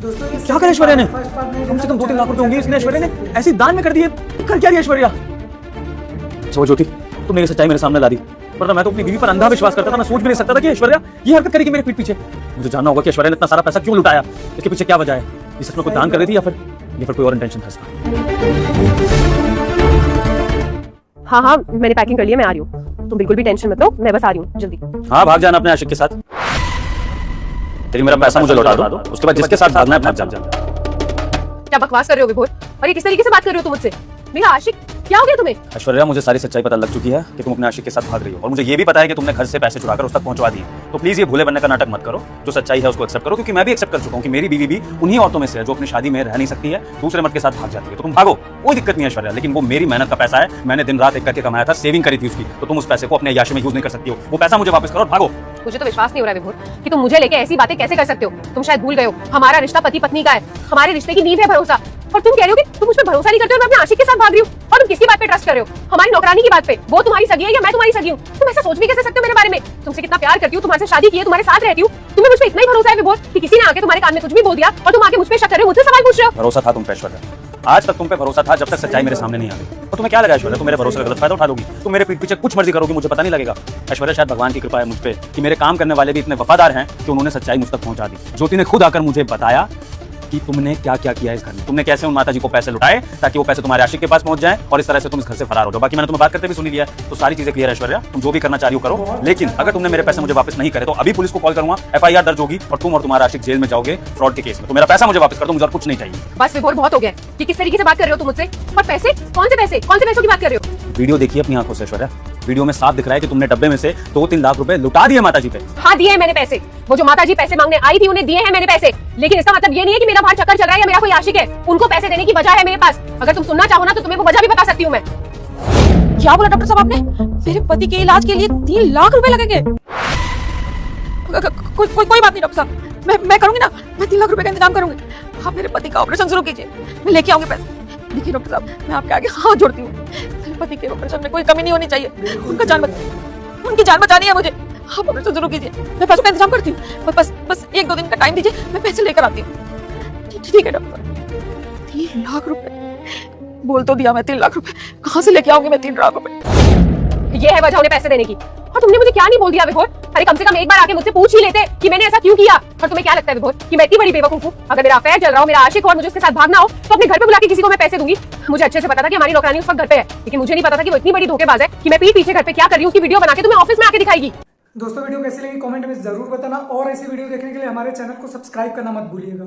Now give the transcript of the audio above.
क्या करे ऐश्वर्या ने? कम से कम 2-3 लाख रुपए होंगे इसने ऐश्वर्या ने ऐसी दान में कर दिए। कर क्या रही ऐश्वर्या? समझ ज्योति, तुमने ये सच्चाई मेरे सामने ला दी, वरना मैं तो अपनी बीवी पर अंधा विश्वास करता था। मैं सोच भी नहीं सकता था कि ऐश्वर्या ये हरकत करेगी मेरे पीठ पीछे। मुझे जानना होगा कि ऐश्वर्या ने इतना सारा पैसा क्यों लुटाया, इसके पीछे क्या वजह है। ये सच में कोई दान कर रही थी या फिर कोई और इंटेंशन था इसका? हाँ, मैंने पैकिंग कर लिया, मैं आ रही हूँ। तुम बिल्कुल भी टेंशन मत लो, मैं बस आ रही हूँ जल्दी। हाँ, भाग जाना अपने आशिक के साथ। तेरी मेरा पैसा मुझे लौटा दो, उसके बाद जिसके साथ भागना है भाग जाना। क्या बकवास कर रहे हो विभोर? और ये किस तरीके से बात कर रहे हो तुम मुझसे? मेरा आशिक क्या हो गया तुम्हें? ऐश्वर्या, मुझे सारी सच्चाई पता लग चुकी है कि तुम अपने आशिक के साथ भाग रही हो, और मुझे ये भी पता है कि तुमने घर से पैसे चुराकर उस तक पहुंचवा दिए। तो प्लीज ये भूले बनने का नाटक मत करो, जो सच्चाई है उसको एक्सेप्ट करो, क्योंकि मैं भी एक्सेप्ट कर चुका हूं कि मेरी बीवी भी उन्हीं औरतों में से है जो अपनी शादी में रह नहीं सकती है, दूसरे मर्द के साथ भाग जाती है। तो तुम भागो, कोई दिक्कत नहीं है ऐश्वर्या, लेकिन वो मेरी मेहनत का पैसा है, मैंने दिन रात एक करके कमाया था, सेविंग करी थी उसकी, तो तुम उस पैसे को अपने अय्याशी में यूज नहीं कर सकती हो। वो पैसा मुझे वापस करो और भागो। मुझे तो विश्वास नहीं हो रहा विभोर कि तुम मुझे लेके ऐसी बातें कैसे कर सकते हो। तुम शायद भूल गए हो, हमारा रिश्ता पति पत्नी का है, हमारे रिश्ते की नींव है भरोसा। और तुम कह रहे हो कि तुम मुझ पर भरोसा नहीं करते हो, मैं अपने आशिक के साथ भाग रही हूँ। और तुम किसकी बात पे ट्रस्ट कर रहे हो? हमारी नौकरानी की बात पे? वो तुम्हारी सगी है या मैं तुम्हारी सगी हूँ? तुम ऐसा सोच भी कैसे सकते हो मेरे बारे में? तुमसे कितना प्यार करती हूँ, तुम्हारे से शादी की है, तुम्हारे साथ रहती हूँ, तुम्हें मुझ पे इतना ही भरोसा है विभोर कि किसी ने आके तुम्हारे कान में कुछ भी बोल दिया और तुम आके मुझ पे शक कर रहे हो, मुझसे सवाल पूछ रहे हो? भरोसा था तुम पे ऐश्वर्या, आज तक तुम पे भरोसा था, जब तक सच्चाई मेरे सामने नहीं आ गई। और तुम्हें क्या लगा ऐश्वर्या, तुम मेरे भरोसे का गलत फायदा उठा लोगी? तुम मेरे पीठ पीछे कुछ मर्जी करोगी, मुझे पता नहीं लगेगा। ऐश्वर्या, शायद भगवान की कृपा है मुझ पे कि मेरे काम करने वाले भी इतने वफादार हैं कि उन्होंने सच्चाई मुझ तक पहुंचा दी। ज्योति ने खुद आकर मुझे बताया कि तुमने क्या क्या किया इस घर में, तुमने कैसे उन माताजी को पैसे लुटाए ताकि वो पैसे तुम्हारे आशिक के पास पहुंच जाएं और इस तरह से तुम इस घर से फरार हो जाओ। बाकी मैंने तुम्हें बात करते भी सुनी लिया, तो सारी चीजें क्लियर है ऐश्वर्या, तुम जो भी करना चाह रही हो करो, लेकिन अगर तुमने मेरे पैसे मुझे वापस नहीं करे तो अभी पुलिस को कॉल करूंगा, FIR दर्ज होगी और तुम और तुम्हारा आशिक जेल में जाओगे फ्रॉड के केस में। तो मेरा पैसा मुझे वापस कर दो, मुझे और कुछ नहीं चाहिए। बस विभोर, बहुत हो गया। ये किस तरीके से बात कर रहे हो तुम मुझसे? और पैसे? कौन से पैसों की बात कर रहे हो? वीडियो देखिए अपनी आंखों से ऐश्वर्या, वीडियो में साफ दिख रहा है कि तुमने डब्बे में से 2-3 लाख रुपए लुटा दिए माताजी पे। हाँ, दिए हैं मैंने पैसे। वो जो माताजी पैसे मांगने आई थी उन्हें दिए हैं मैंने पैसे, लेकिन इसका मतलब ये नहीं है कि मेरा बाहर चक्कर चल रहा है या मेरा कोई आशिक है। उनको पैसे देने की वजह है मेरे पास। अगर तुम सुनना चाहो ना तो तुम्हें वो वजह भी बता सकती हूँ मैं। क्या बोला डॉक्टर साहब आपने? मेरे पति के इलाज के लिए 3 लाख रुपए लगेंगे? कोई बात नहीं डॉक्टर साहब, मैं करूंगी ना, मैं 3 लाख रुपए का इंतजाम करूंगी। आप मेरे पति का ऑपरेशन शुरू कीजिए, मैं लेके आऊंगी पैसे। देखिए डॉक्टर साहब, मैं आपके आगे हाथ जोड़ती हूँ, मेरे पति के ऑपरेशन में कोई कमी नहीं होनी चाहिए। उनकी जान बचानी है मुझे। आप ऑपरेशन शुरू कीजिए, मैं पैसों का इंतजाम करती हूँ। बस 1-2 दिन का टाइम दीजिए, मैं पैसे लेकर आती हूँ। ठीक है डॉक्टर। 3 लाख रुपए बोल तो दिया, मैं 3 लाख रुपए कहाँ से लेके आऊंगी मैं 3 लाख रुपए? ये है वजह उन्हें पैसे देने की। और तुमने मुझे क्या नहीं बोल दिया विभोर? अरे कम से कम एक बार आके मुझसे पूछ ही लेते कि मैंने ऐसा क्यों किया। और तुम्हें क्या लगता है विभोर कि मैं इतनी बड़ी बेवकूफ हूँ? अगर मेरा अफेयर चल रहा हो, मेरा आशिक हो और मुझे उसके साथ भागना हो तो अपने घर पे बुला के किसी को मैं पैसे दूंगी। मुझे अच्छे से पता था कि हमारी नौकरानी उस वक्त घर पे है, लेकिन मुझे नहीं पता था कि वो इतनी बड़ी धोखेबाज है कि मैं पीठ पीछे घर पे क्या कर रही हूँ उसकी वीडियो बना के तुम्हें ऑफिस में आके दिखाएगी। दोस्तों, वीडियो कैसी लगी कमेंट में जरूर बताना, और ऐसी वीडियो देखने के लिए हमारे चैनल को सब्सक्राइब करना मत भूलिएगा।